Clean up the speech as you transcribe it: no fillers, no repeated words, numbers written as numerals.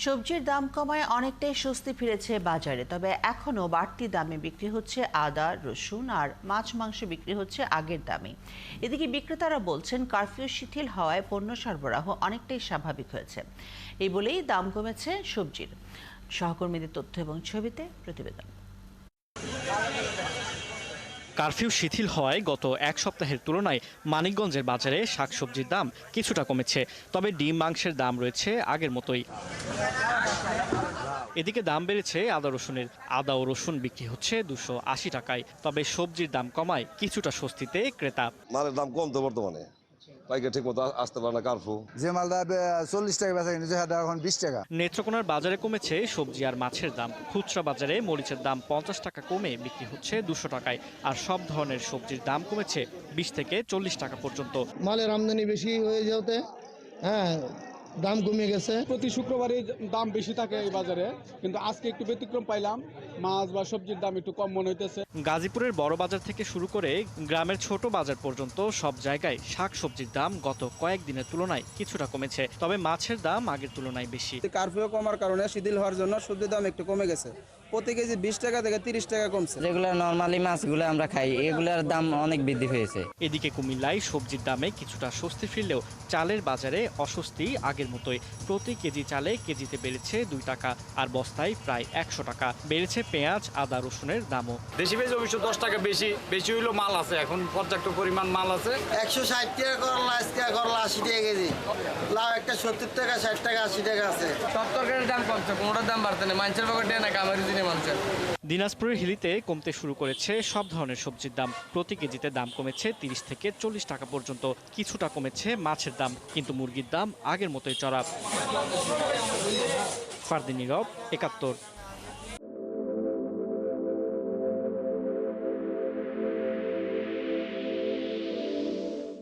সবজির দাম কমায় অনেকটাই স্বস্তি ফিরেছে বাজারে, তবে এখনো বাড়তি দামে বিক্রি হচ্ছে আদা, রসুন আর মাছ মাংস বিক্রি হচ্ছে আগের দামে। এদিকে বিক্রেতারা বলছেন কারফিউ শিথিল হওয়ায় পণ্য সরবরাহ অনেকটাই স্বাভাবিক হয়েছে। এই বলেই দাম কমেছে সবজির। সহকর্মীদের তথ্য এবং ছবিতে প্রতিবেদন। কারফিউ শিথিল হওয়ায় গত এক সপ্তাহের তুলনায় মানিকগঞ্জের বাজারে শাকসবজির দাম কিছুটা কমেছে, তবে ডিম মাংসের দাম রয়েছে আগের মতোই। এদিকে দাম বেড়েছে আদা রসুনের। আদা ও রসুন বিক্রি হচ্ছে 280 টাকায়, তবে সবজির দাম কমায় কিছুটা স্বস্তিতে ক্রেতা। মালের দাম কম তো বর্তমানে, পাইকারি ঠিক মতো আসতে পারে না। কারফিউ যে মালটা 40 টাকা বেচা কিনেছে সেটা এখন 20 টাকা। নেত্রকোনার বাজারে কমেছে সবজি আর মাছের দাম। খুচরা বাজারে মরিচের দাম 50 টাকা কমে বিক্রি হচ্ছে 200 টাকায়, আর সব ধরনের সবজির দাম কমেছে 20 থেকে 40 টাকা পর্যন্ত। মালের আমদানি বেশি হয়ে যাওয়াতে দাম কমে গেছে। প্রতি শুক্রবারে দাম বেশি থাকে এই বাজারে, কিন্তু আজকে একটু ব্যতিক্রম পাইলাম, মাছ বা সবজির দাম একটু কম মনে হইতেছে। গাজীপুরের বড় বাজার থেকে শুরু করে গ্রামের ছোট বাজার পর্যন্ত সব জায়গায় শাক সবজির দাম গত কয়েকদিনের তুলনায় কিছুটা কমেছে, তবে মাছের দাম আগের তুলনায় বেশি। কারফিউ কমার কারণে শিথিল হওয়ার জন্য সবজির দাম একটু কমে গেছে। প্রতি কেজি 20 টাকা থেকে 30 টাকা কমছে। যেগুলো নরমালি মাছগুলো আমরা খাই, এগুলোর দাম অনেক বৃদ্ধি হয়েছে। এদিকে কুমিল্লায় সবজির দামে কিছুটা স্বস্তি ফিরলেও চালের বাজারে অস্বস্তি আগের মতোই। প্রতি কেজি চালে কেজিতে বেড়েছে 2 টাকা, আর বস্তায় প্রায় 100 টাকা। বেড়েছে পেঁয়াজ, আদা, রসুনের দামও। বেশি অবশ্য 10 টাকা বেশি হইলো মাল আছে, এখন পর্যাপ্ত পরিমাণ মাল আছে। 160 টাকা করলা, আজকে করলা 80 টাকা কেজি। লাউ একটা 70 টাকা, 60 টাকা, 80 টাকা আছে। সব তরকারির দাম কমছে, কোনোটার দাম বাড়তে নেই। মাংসের পকেটে না কামারি দিনে মাংসের। দিনাজপুরের হিলিতে কমতে শুরু করেছে সব ধরনের সবজির দাম। প্রতি কেজিতে দাম কমেছে 30 থেকে 40 টাকা পর্যন্ত। কিছুটা কমেছে মাছের দাম, কিন্তু মুরগির দাম আগের মতোই চড়া। ফারদিন নীরব, ৭১।